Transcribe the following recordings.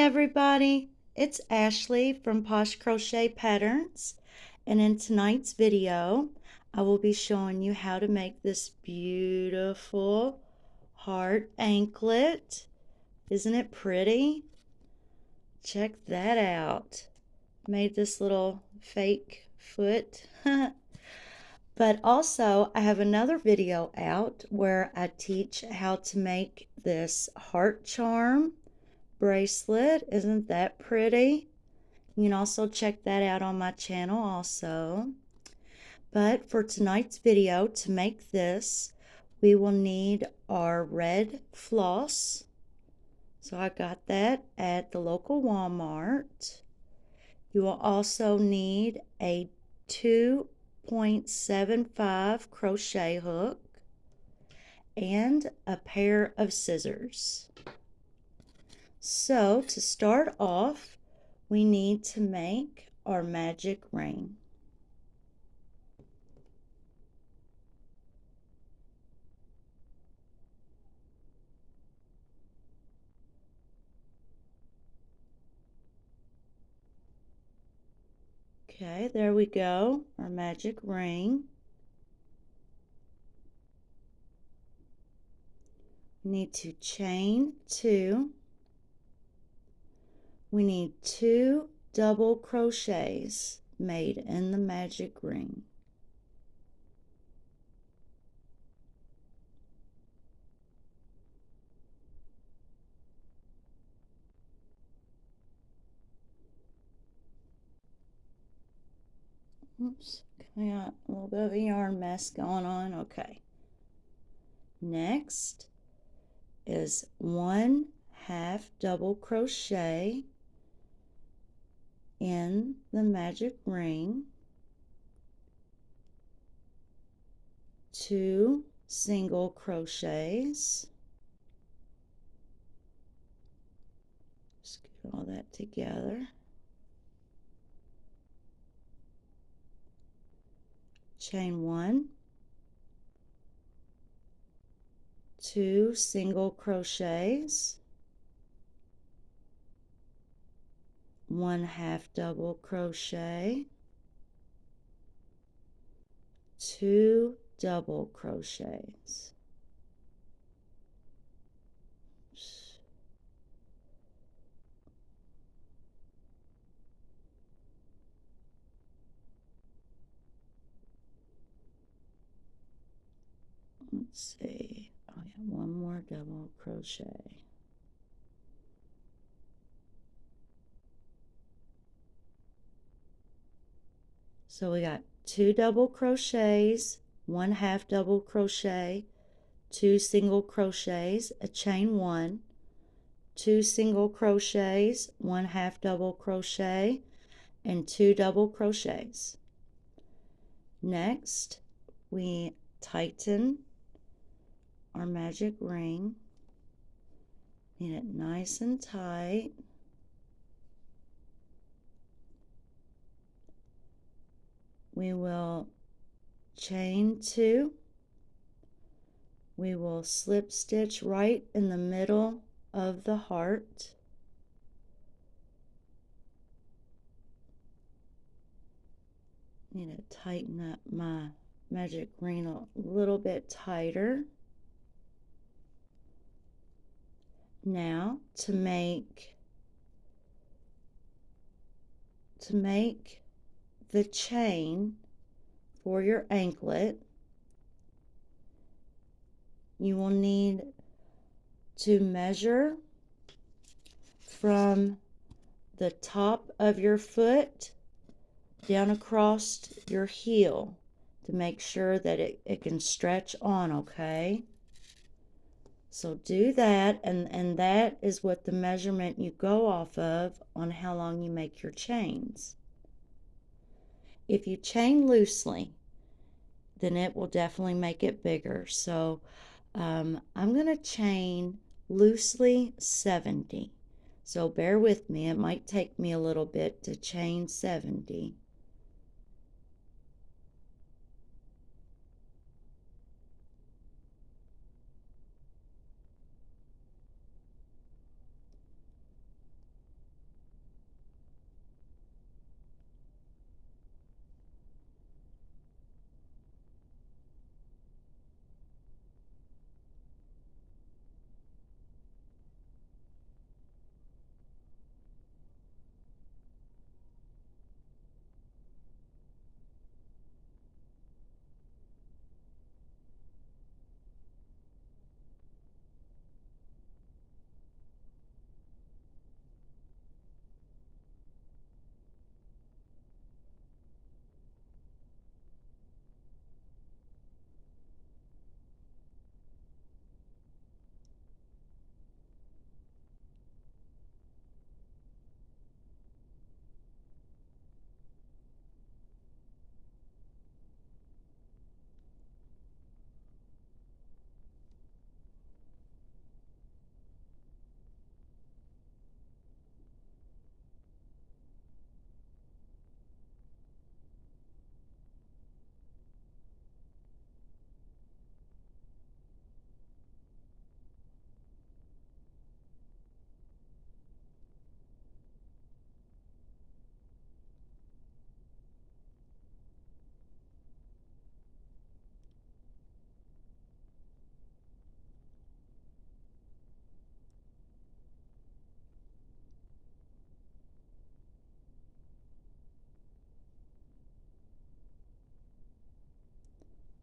everybody, it's Ashley from Posh Crochet Patterns, and in tonight's video I will be showing you how to make this beautiful heart anklet. Isn't it pretty? Check that out. Made this little fake foot. But also I have another video out where I teach how to make this heart charm bracelet. Isn't that pretty? You can also check that out on my channel also. But for tonight's video, to make this, we will need our red floss. So I got that at the local Walmart. You will also need a 2.75 crochet hook and a pair of scissors. So to start off, we need to make our magic ring. Okay, there we go, our magic ring. We need to chain 2. We need 2 double crochets made in the magic ring. Oops, we got a little bit of a yarn mess going on. Okay. Next is 1/2 double crochet in the magic ring, 2 single crochets. Just get all that together. Chain 1, 2 single crochets, 1/2 double crochet, 2 double crochets. Let's see. Oh yeah, one more double crochet. So we got 2 double crochets, 1/2 double crochet, 2 single crochets, a chain 1, 2 single crochets, 1/2 double crochet, and 2 double crochets. Next, we tighten our magic ring. Need it nice and tight. We will chain 2. We will slip stitch right in the middle of the heart. Need to tighten up my magic ring a little bit tighter. Now to make the chain for your anklet, you will need to measure from the top of your foot down across your heel to make sure that it can stretch on, okay? So do that, and that is what the measurement you go off of on how long you make your chains. If you chain loosely, then it will definitely make it bigger. So I'm going to chain loosely 70. So bear with me. It might take me a little bit to chain 70.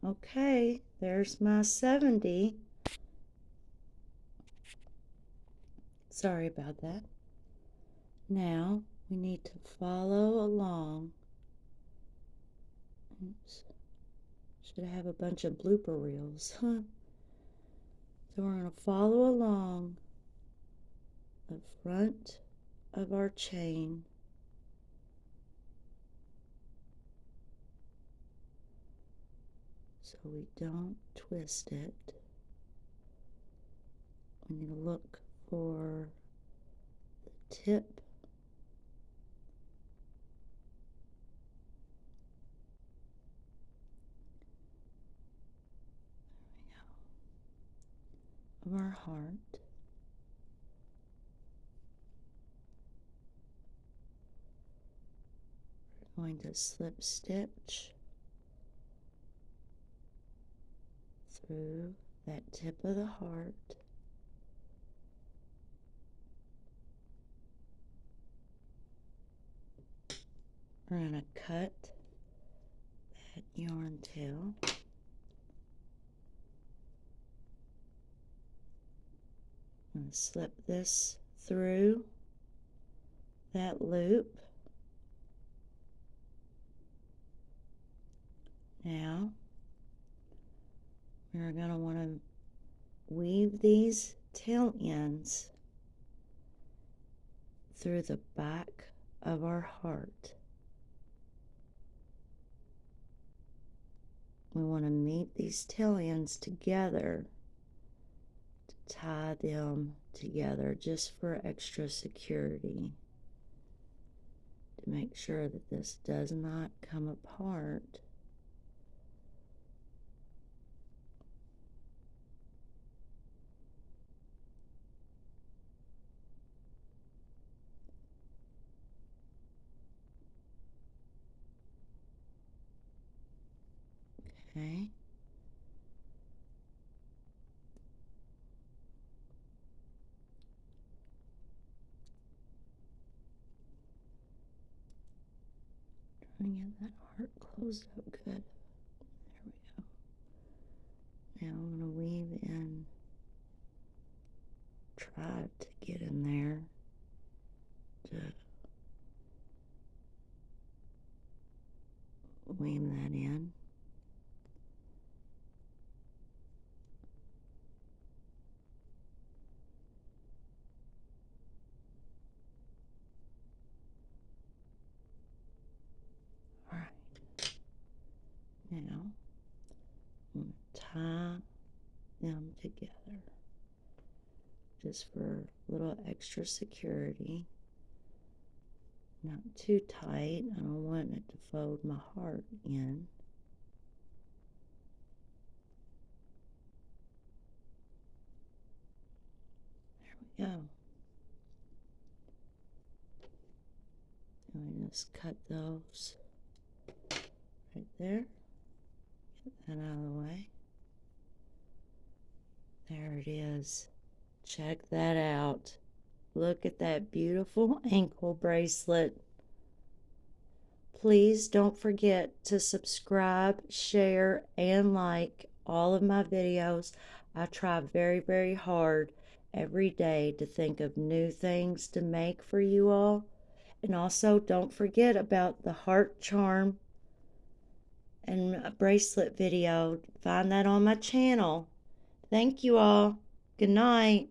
Okay, there's my 70. Sorry about that. Now we need to follow along. Oops. Should have a bunch of blooper reels. So we're going to follow along the front of our chain. So we don't twist it. We need to look for the tip of our heart. We're going to slip stitch through that tip of the heart. We're going to cut that yarn tail. I'm going to slip this through that loop. Now we're going to want to weave these tail ends through the back of our heart. We want to meet these tail ends together to tie them together just for extra security, to make sure that this does not come apart. Okay. Trying to get that heart closed up good. There we go. Now I'm going to weave in, try to get in there to weave that in. Alright. Now I'm going to tie them together just for a little extra security. Not too tight. I don't want it to fold my heart in. There we go. And we just cut those right there. Get that out of the way. There it is. Check that out. Look at that beautiful ankle bracelet. Please don't forget to subscribe, share, and like all of my videos. I try very, very hard every day to think of new things to make for you all. And also, don't forget about the heart charm and a bracelet video. Find that on my channel. Thank you all. Good night.